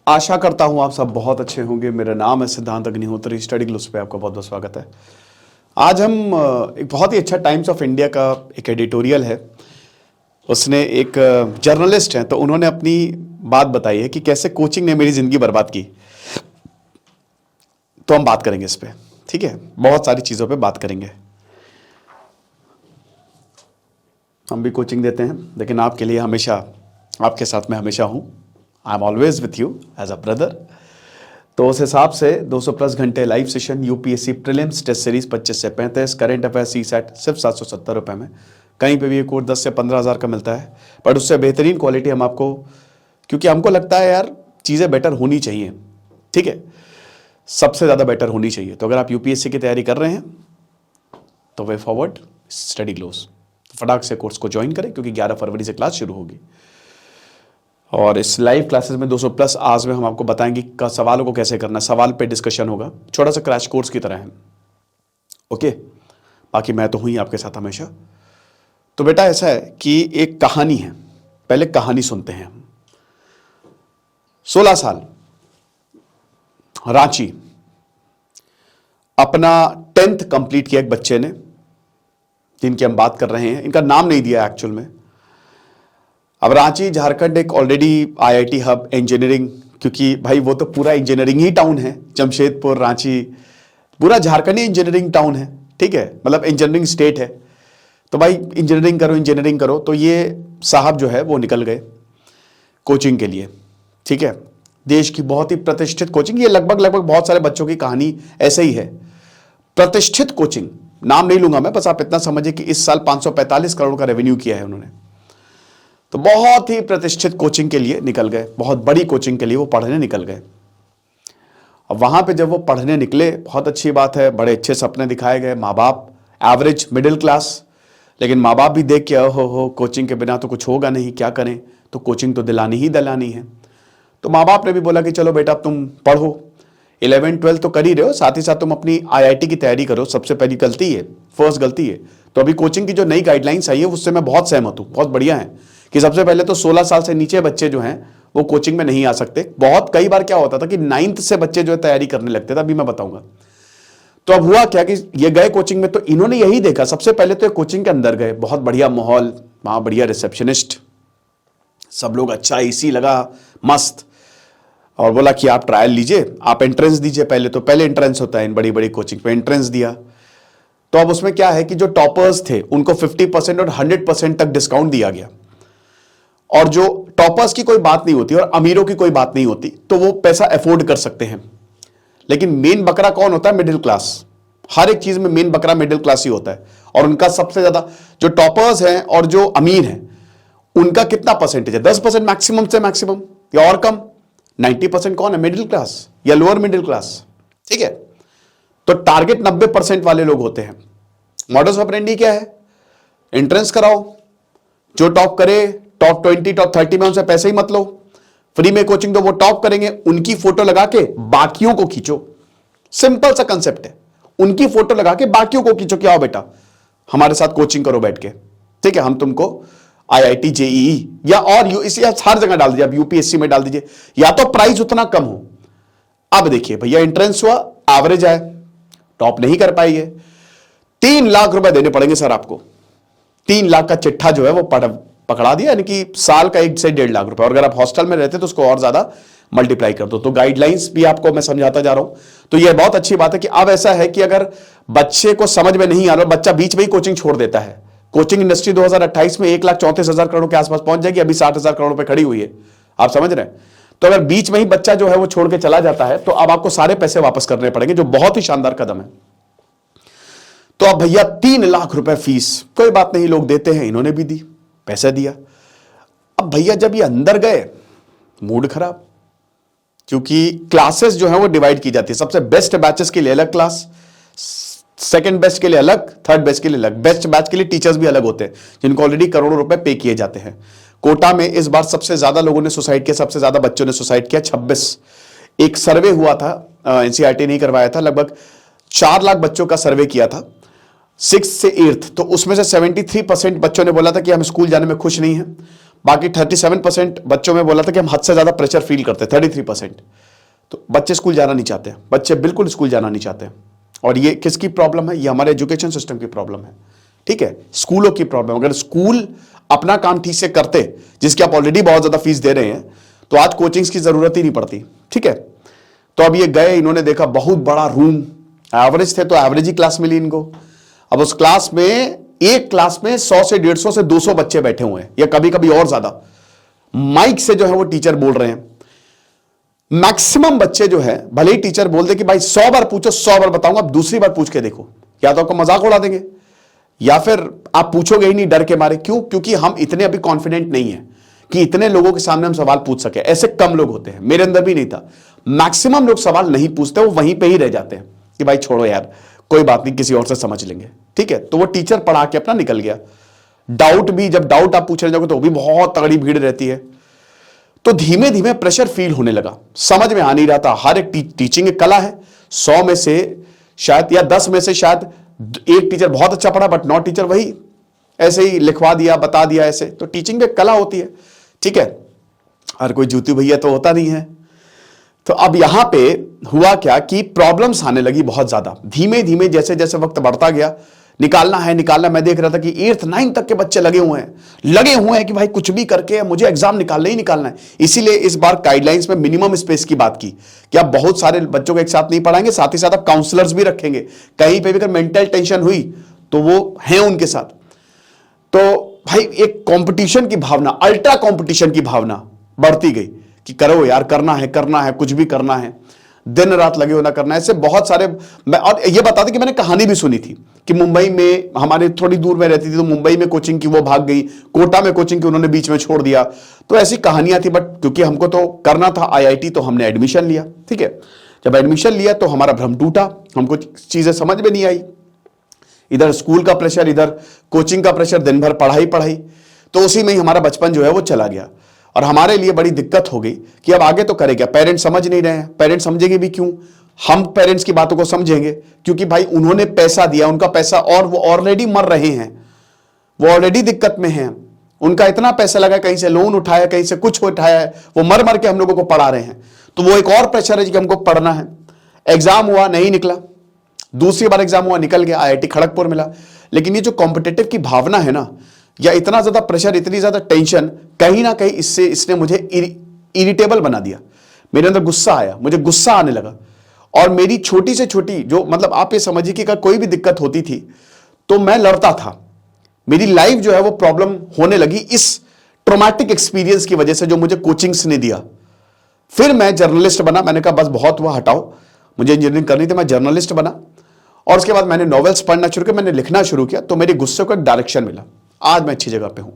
आशा करता हूं आप सब बहुत अच्छे होंगे। मेरा नाम है सिद्धांत अग्निहोत्री। स्टडी ग्लोस पे आपका बहुत बहुत स्वागत है। आज हम एक बहुत ही अच्छा टाइम्स ऑफ इंडिया का एक एडिटोरियल है, उसने एक जर्नलिस्ट हैं तो उन्होंने अपनी बात बताई है कि कैसे कोचिंग ने मेरी ज़िंदगी बर्बाद की। तो हम बात करेंगे इस पे, ठीक है, बहुत सारी चीज़ों पे बात करेंगे। हम भी कोचिंग देते हैं, लेकिन आपके लिए हमेशा, आपके साथ मैं हमेशा हूँ। I am always with you as a brother. तो उस हिसाब से 200 प्लस घंटे live session, UPSC prelims test series 25 से 35, करंट अफेयर सीसैट सिर्फ 770 रुपये में। कहीं पे भी ये कोर्स 10 से 15 हज़ार का मिलता है, बट उससे बेहतरीन क्वालिटी हम आपको, क्योंकि हमको लगता है यार चीज़ें बेटर होनी चाहिए, ठीक है, सबसे ज़्यादा बेटर होनी चाहिए। तो अगर आप यूपीएससी की तैयारी कर रहे हैं तो वे फॉरवर्ड स्टडी ग्लोस, फटाक से कोर्स को ज्वाइन करें, क्योंकि 11 फरवरी से क्लास शुरू होगी। और इस लाइव क्लासेस में 200 प्लस आवर्स में हम आपको बताएंगे कि सवालों को कैसे करना है। सवाल पे डिस्कशन होगा, छोटा सा क्रैश कोर्स की तरह है, ओके। बाकी मैं तो हूँ ही आपके साथ हमेशा। तो बेटा ऐसा है कि एक कहानी है, पहले कहानी सुनते हैं हम। 16 साल, रांची, अपना 10th कंप्लीट किया एक बच्चे ने, जिनकी हम बात कर रहे हैं। इनका नाम नहीं दिया एक्चुअल में। अब रांची झारखंड एक ऑलरेडी आईआईटी हब, इंजीनियरिंग, क्योंकि भाई वो तो पूरा इंजीनियरिंग ही टाउन है। जमशेदपुर, रांची, पूरा झारखंड ही इंजीनियरिंग टाउन है, ठीक है, मतलब इंजीनियरिंग स्टेट है। तो भाई इंजीनियरिंग करो, इंजीनियरिंग करो। तो ये साहब जो है वो निकल गए कोचिंग के लिए, ठीक है। देश की बहुत ही प्रतिष्ठित कोचिंग, ये लगभग बहुत सारे बच्चों की कहानी ऐसे ही है। प्रतिष्ठित कोचिंग, नाम नहीं लूंगा मैं, बस आप इतना समझिए कि इस साल 545 करोड़ का रेवेन्यू किया है उन्होंने। तो बहुत ही प्रतिष्ठित कोचिंग के लिए निकल गए, बहुत बड़ी कोचिंग के लिए वो पढ़ने निकल गए। अब वहां पे जब वो पढ़ने निकले, बहुत अच्छी बात है, बड़े अच्छे सपने दिखाए गए। माँ बाप एवरेज मिडिल क्लास, लेकिन माँ बाप भी देख के हो कोचिंग के बिना तो कुछ होगा नहीं, क्या करें, तो कोचिंग तो दिलानी ही दिलानी है। तो माँ बाप ने भी बोला कि चलो बेटा तुम पढ़ो, 11 12 तो कर ही रहे हो, साथ ही साथ तुम अपनी आईआईटी की तैयारी करो। सबसे पहली गलती है, फर्स्ट गलती है। तो अभी कोचिंग की जो नई गाइडलाइंस आई है उससे मैं बहुत सहमत हूँ, बहुत बढ़िया है कि सबसे पहले तो 16 साल से नीचे बच्चे जो हैं वो कोचिंग में नहीं आ सकते। बहुत कई बार क्या होता था कि 9th से बच्चे जो है तैयारी करने लगते थे, अभी मैं बताऊंगा। तो अब हुआ क्या कि ये गए कोचिंग में, तो इन्होंने यही देखा, सबसे पहले तो कोचिंग के अंदर गए, बहुत बढ़िया माहौल, वहां बढ़िया रिसेप्शनिस्ट, सब लोग, अच्छा एसी लगा, मस्त। और बोला कि आप ट्रायल लीजिए, आप एंट्रेंस दीजिए पहले। तो पहले एंट्रेंस होता है इन बड़ी बड़ी कोचिंग पे, एंट्रेंस दिया। तो अब उसमें क्या है कि जो टॉपर्स थे उनको 50% और 100% तक डिस्काउंट दिया गया। और जो टॉपर्स की कोई बात नहीं होती और अमीरों की कोई बात नहीं होती, तो वो पैसा अफोर्ड कर सकते हैं। लेकिन मेन बकरा कौन होता है? Middle class. हर एक चीज में मेन बकरा मिडिल क्लास ही होता है। और उनका सबसे ज्यादा जो टॉपर्स हैं और जो अमीर हैं, उनका कितना परसेंटेज है? 10% मैक्सिमम से मैक्सिमम, या और कम। 90% कौन है? मिडिल क्लास या लोअर मिडिल क्लास, ठीक है। तो टारगेट 90% वाले लोग होते हैं। मॉडस ऑपरेंडी क्या है? एंट्रेंस कराओ, जो टॉप करे, टॉप 20 टॉप 30 में, उनसे पैसे ही मत लो, फ्री में कोचिंग दो, वो टॉप करेंगे, उनकी फोटो लगा के बाकियों को खींचो। सिंपल सा कंसेप्ट है, उनकी फोटो लगा के बाकियों को खींचो कि आओ बेटा हमारे साथ कोचिंग करो बैठ के, ठीक है, हम तुमको आईआईटी, जेईई या और इसे हर जगह डाल दीजिए, आप यूपीएससी में डाल दीजिए, या तो प्राइस उतना कम हो। अब देखिए भैया, एंट्रेंस हुआ, एवरेज आए, टॉप नहीं कर पाई है, 3 लाख रुपए देने पड़ेंगे सर आपको। 3 लाख का चिट्ठा जो है वो पकड़ा दिया, यानी कि साल का 1 से 1.5 लाख रुपए। और अगर आप हॉस्टल में रहते तो उसको और ज्यादा मल्टीप्लाई कर दो। तो गाइडलाइंस भी आपको मैं समझाता जा रहा हूं। तो यह बहुत अच्छी बात है कि अब ऐसा है कि अगर बच्चे को समझ में नहीं आ रहा, बच्चा बीच में ही कोचिंग छोड़ देता है, कोचिंग इंडस्ट्री 2028 में 1,34,000 करोड़ के आसपास पहुंच जाएगी, अभी 60,000 करोड़ पे खड़ी हुई है, आप समझ रहे हैं। तो अगर बीच में ही बच्चा जो है वो छोड़ के चला जाता है, तो अब आपको सारे पैसे वापस करने पड़ेंगे, जो बहुत ही शानदार कदम है। तो अब भैया 3 लाख रुपए फीस, कोई बात नहीं, लोग देते हैं, इन्होंने भी दी, पैसा दिया। अब भैया जब ये अंदर गए, मूड खराब, क्योंकि क्लासेस जो है वो डिवाइड की जाती है। सबसे बेस्ट बैचेस के लिए अलग क्लास, सेकंड बेस्ट के लिए अलग, थर्ड बेस्ट के लिए अलग। बेस्ट बैच के लिए टीचर्स भी अलग होते हैं, जिनको ऑलरेडी करोड़ों रुपए पे किए जाते हैं। कोटा में इस बार सबसे ज्यादा लोगों ने सुसाइड किया, सबसे ज्यादा बच्चों ने सुसाइड किया, 26। एक सर्वे हुआ था, एनसीईआरटी नहीं करवाया था, लगभग 4 लाख बच्चों का सर्वे किया था, 6th से 8th। तो उसमें से 73% बच्चों ने बोला था कि हम स्कूल जाने में खुश नहीं हैं। बाकी 37% बच्चों में बोला था कि हम हद से ज्यादा प्रेशर फील करते हैं, 33%। तो बच्चे स्कूल जाना नहीं चाहते, बच्चे बिल्कुल स्कूल जाना नहीं चाहते। और ये किसकी प्रॉब्लम है? ये हमारे एजुकेशन सिस्टम की प्रॉब्लम है, ठीक है, स्कूलों की प्रॉब्लम। अगर स्कूल अपना काम ठीक से करते, जिसकी आप ऑलरेडी बहुत ज्यादा फीस दे रहे हैं, तो आज कोचिंग्स की जरूरत ही नहीं पड़ती, ठीक है। तो अब ये गए, इन्होंने देखा बहुत बड़ा रूम, एवरेज थे तो एवरेज ही क्लास मिली इनको। अब उस क्लास में, एक क्लास में 100 से 150 से 200 बच्चे बैठे हुए हैं, या कभी कभी और ज्यादा। माइक से जो है वो टीचर बोल रहे हैं। मैक्सिमम बच्चे जो है, भले ही टीचर बोल दे कि भाई 100 बार पूछो, 100 बार बताऊंगा, आप दूसरी बार पूछ के देखो, या तो आपको मजाक उड़ा देंगे या फिर आप पूछोगे ही नहीं डर के मारे। क्यों? क्योंकि हम इतने अभी कॉन्फिडेंट नहीं है कि इतने लोगों के सामने हम सवाल पूछ सके। ऐसे कम लोग होते हैं, मेरे अंदर भी नहीं था। मैक्सिमम लोग सवाल नहीं पूछते, वो वहीं पे ही रह जाते हैं कि भाई छोड़ो यार, कोई बात नहीं, किसी और से समझ लेंगे, ठीक है। तो वो टीचर पढ़ा के अपना निकल गया। डाउट भी, जब डाउट आप पूछने जाओगे तो वो भी बहुत तगड़ी भीड़ रहती है। तो धीमे धीमे प्रेशर फील होने लगा, समझ में आ नहीं रहा था। हर एक टीचिंग एक कला है। 100 में से शायद, या 10 में से शायद एक टीचर बहुत अच्छा पढ़ा, बट 9 टीचर वही ऐसे ही लिखवा दिया, बता दिया ऐसे। तो टीचिंग में एक कला होती है, ठीक है, हर कोई जूती भैया तो होता नहीं है। तो अब यहां पे हुआ क्या कि प्रॉब्लम्स आने लगी बहुत ज्यादा। धीमे धीमे जैसे जैसे वक्त बढ़ता गया, निकालना है निकालना। मैं देख रहा था कि 8th 9th तक के बच्चे लगे हुए हैं कि भाई कुछ भी करके मुझे एग्जाम निकालना ही निकालना है। इसीलिए इस बार गाइडलाइंस में मिनिमम स्पेस की बात की कि आप बहुत सारे बच्चों को एक साथ नहीं पढ़ाएंगे, साथ ही साथ आप काउंसलर्स भी रखेंगे। कहीं पे भी अगर मेंटल टेंशन हुई तो वो हैं उनके साथ। तो भाई एक कंपटीशन की भावना, अल्ट्रा कंपटीशन की भावना बढ़ती गई कि करो यार, करना है, कुछ भी करना है, दिन रात लगे होना करना है। ऐसे बहुत सारे। और ये बता दें कि मैंने कहानी भी सुनी थी कि मुंबई में, हमारे थोड़ी दूर में रहती थी तो मुंबई में कोचिंग की, वो भाग गई, कोटा में कोचिंग की उन्होंने बीच में छोड़ दिया। तो ऐसी कहानियां थी। बट क्योंकि हमको तो करना था IIT, तो हमने एडमिशन लिया, ठीक है। जब एडमिशन लिया तो हमारा भ्रम टूटा, हमको चीजें समझ में नहीं आई। इधर स्कूल का प्रेशर, इधर कोचिंग का प्रेशर, दिन भर पढ़ाई पढ़ाई। तो उसी में ही हमारा बचपन जो है वो चला गया। और हमारे लिए बड़ी दिक्कत हो गई कि अब आगे तो करें क्या। पेरेंट्स समझ नहीं रहे हैं, पेरेंट्स समझेंगे भी क्यों? हम पेरेंट्स की बातों को समझेंगे क्योंकि भाई उन्होंने पैसा दिया, उनका पैसा, और वो ऑलरेडी मर रहे हैं, वो ऑलरेडी दिक्कत में हैं। उनका इतना पैसा लगा, कहीं से लोन उठाया, कहीं से कुछ उठाया है, वो मर मर के हम लोगों को पढ़ा रहे हैं। तो वो एक और प्रेशर है कि हमको पढ़ना है। एग्जाम हुआ, नहीं निकला, दूसरी बार एग्जाम हुआ, निकल गया, IIT खड़गपुर मिला। लेकिन ये जो कॉम्पिटिटिव की भावना है ना, या इतना ज्यादा प्रेशर, इतनी ज्यादा टेंशन, कहीं ना कहीं इसने मुझे इरिटेबल बना दिया। मेरे अंदर गुस्सा आया, मुझे गुस्सा आने लगा। और मेरी छोटी से छोटी जो, मतलब आप ये समझिए कि अगर कोई भी दिक्कत होती थी तो मैं लड़ता था। मेरी लाइफ जो है वो प्रॉब्लम होने लगी इस ट्रॉमेटिक एक्सपीरियंस की वजह से जो मुझे कोचिंग्स ने दिया। फिर मैं जर्नलिस्ट बना। मैंने कहा बस बहुत हुआ, हटाओ, मुझे इंजीनियरिंग करनी थी, मैं जर्नलिस्ट बना। और उसके बाद मैंने नॉवेल्स पढ़ना शुरू किया, मैंने लिखना शुरू किया। तो मेरे गुस्से को एक डायरेक्शन मिला, आज मैं अच्छी जगह पे हूं।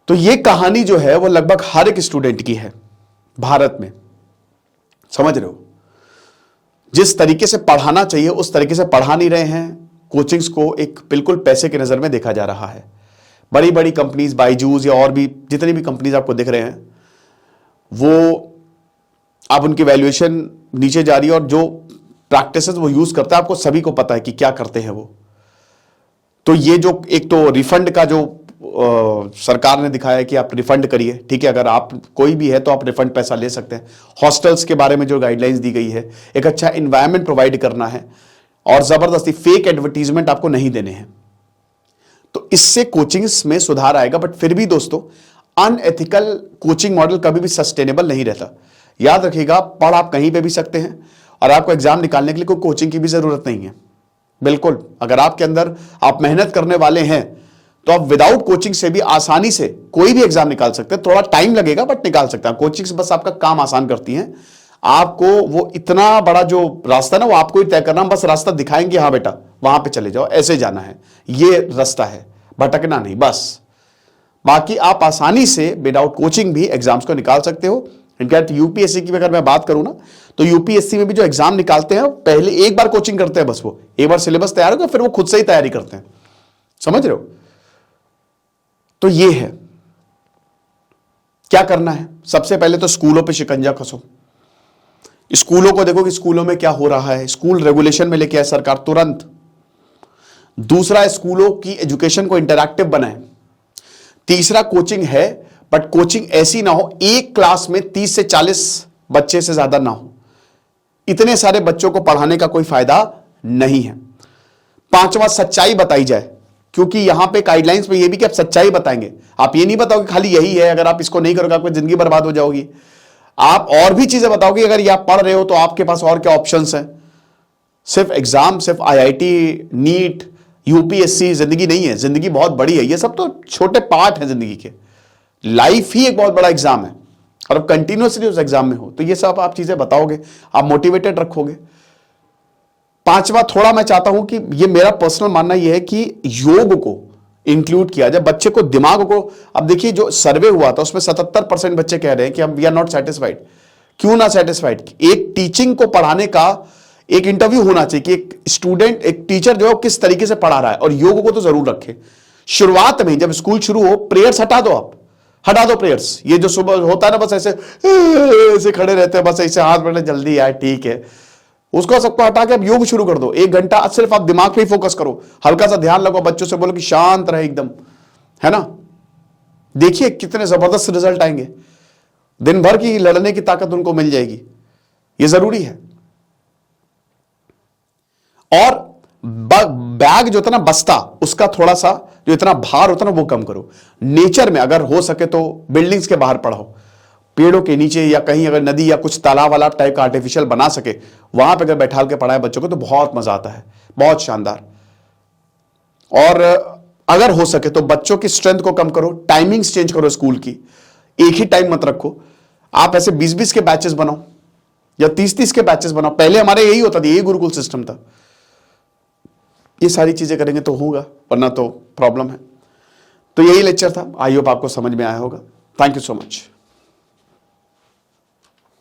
तो ये कहानी जो है वो लगभग हर एक स्टूडेंट की है भारत में, समझ रहे हो। जिस तरीके से पढ़ाना चाहिए उस तरीके से पढ़ा नहीं रहे हैं। कोचिंग्स को एक बिल्कुल पैसे की नजर में देखा जा रहा है। बड़ी बड़ी कंपनीज, बायजूस या और भी जितनी भी कंपनीज आपको दिख रहे हैं, वो अब उनकी वैल्यूएशन नीचे जा रही है। और जो प्रैक्टिसेस वो यूज करता है, आपको सभी को पता है कि क्या करते हैं वो। तो ये जो एक तो रिफंड का जो सरकार ने दिखाया है कि आप रिफंड करिए, ठीक है, अगर आप कोई भी है तो आप रिफंड पैसा ले सकते हैं। हॉस्टल्स के बारे में जो गाइडलाइंस दी गई है, एक अच्छा एनवायरनमेंट प्रोवाइड करना है, और जबरदस्ती फेक एडवर्टीजमेंट आपको नहीं देने हैं। तो इससे कोचिंग्स में सुधार आएगा। बट फिर भी दोस्तों, अनएथिकल कोचिंग मॉडल कभी भी सस्टेनेबल नहीं रहता। याद रखिएगा, पढ़ आप कहीं पे भी सकते हैं, और आपको एग्जाम निकालने के लिए कोई कोचिंग की भी जरूरत नहीं है। बिल्कुल, अगर आपके अंदर आप मेहनत करने वाले हैं तो आप विदाउट कोचिंग से भी आसानी से कोई भी एग्जाम निकाल सकते हैं। थोड़ा टाइम लगेगा बट निकाल सकते हैं। कोचिंग्स बस आपका काम आसान करती हैं। आपको वो इतना बड़ा जो रास्ता ना, वो आपको ही तय करना, बस रास्ता दिखाएंगे, हाँ बेटा वहां पे चले जाओ, ऐसे जाना है, ये रास्ता है, भटकना नहीं बस। बाकी आप आसानी से विदाउट कोचिंग भी एग्जाम्स को निकाल सकते हो। इनफैक्ट यूपीएससी की अगर मैं बात करूं ना, तो यूपीएससी में भी जो एग्जाम निकालते हैं, पहले एक बार कोचिंग करते हैं, बस वो एक बार सिलेबस तैयार होगा, फिर वो खुद से ही तैयारी करते हैं। समझ रहे हो। तो ये है, क्या करना है। सबसे पहले तो स्कूलों पे शिकंजा कसो। स्कूलों को देखो कि स्कूलों में क्या हो रहा है, स्कूल रेगुलेशन में लेके आए सरकार तुरंत। दूसरा, स्कूलों की एजुकेशन को इंटरैक्टिव बनाए। तीसरा कोचिंग है, बट कोचिंग ऐसी ना हो एक क्लास में 30 से 40 बच्चे से ज्यादा ना हो। इतने सारे बच्चों को पढ़ाने का कोई फायदा नहीं है। पांचवा, सच्चाई बताई जाए, क्योंकि यहां पे गाइडलाइंस में ये भी कि आप सच्चाई बताएंगे। आप ये नहीं बताओगे खाली यही है, अगर आप इसको नहीं करोगे आपकी जिंदगी बर्बाद हो जाओगी। आप और भी चीजें बताओगे, अगर ये आप पढ़ रहे हो तो आपके पास और क्या ऑप्शंस हैं। सिर्फ एग्जाम, सिर्फ आईआईटी, नीट, यूपीएससी जिंदगी नहीं है। जिंदगी बहुत बड़ी है। ये सब तो छोटे पार्ट हैं जिंदगी के। लाइफ ही एक बहुत बड़ा एग्जाम है और आप कंटिन्यूसली उस एग्जाम में हो, तो ये सब आप चीजें बताओगे, आप मोटिवेटेड रखोगे। पांचवा, थोड़ा मैं चाहता हूं कि ये मेरा पर्सनल मानना यह है कि योग को इंक्लूड किया जाए बच्चे को, दिमाग को। अब देखिए जो सर्वे हुआ था उसमें 77% बच्चे कह रहे हैं कि हम वी आर नॉट सेटिस्फाइड। क्यों ना सेटिस्फाइड? एक टीचिंग को पढ़ाने का एक इंटरव्यू होना चाहिए कि एक स्टूडेंट, एक टीचर जो है वो किस तरीके से पढ़ा रहा है, और योग को तो जरूर रखे। शुरुआत में जब स्कूल शुरू हो, प्रेयर्स हटा दो, आप हटा दो प्रेयर्स। ये जो सुबह होता है ना, बस ऐसे खड़े रहते हैं, बस ऐसे हाथ बढ़े, जल्दी यार ठीक है, उसको सबको हटा के अब योग शुरू कर दो। 1 घंटा सिर्फ आप दिमाग पे ही फोकस करो, हल्का सा ध्यान लगो, बच्चों से बोलो कि शांत रहे एकदम, है ना। देखिए कितने जबरदस्त रिजल्ट आएंगे। दिन भर की लड़ने की ताकत उनको मिल जाएगी। ये जरूरी है। और बैग जो था ना, बस्ता, उसका थोड़ा सा जो इतना भार होता ना वो कम करो। नेचर में अगर हो सके तो बिल्डिंग्स के बाहर पढ़ाओ, पेड़ों के नीचे, या कहीं अगर नदी या कुछ तालाब वाला टाइप का आर्टिफिशियल बना सके, वहां पे अगर बैठा के पढ़ाए बच्चों को तो बहुत मजा आता है, बहुत शानदार। और अगर हो सके तो बच्चों की स्ट्रेंथ को कम करो, टाइमिंग्स चेंज करो स्कूल की, एक ही टाइम मत रखो। आप ऐसे 20-20 के बैचेस बनाओ या 30-30 के बैचेस बनाओ। पहले हमारे यही होता था, यही गुरुकुल सिस्टम था। ये सारी चीजें करेंगे तो होगा, वरना तो प्रॉब्लम है। तो यही लेक्चर था, आई होप आपको समझ में आया होगा। Thank you so much.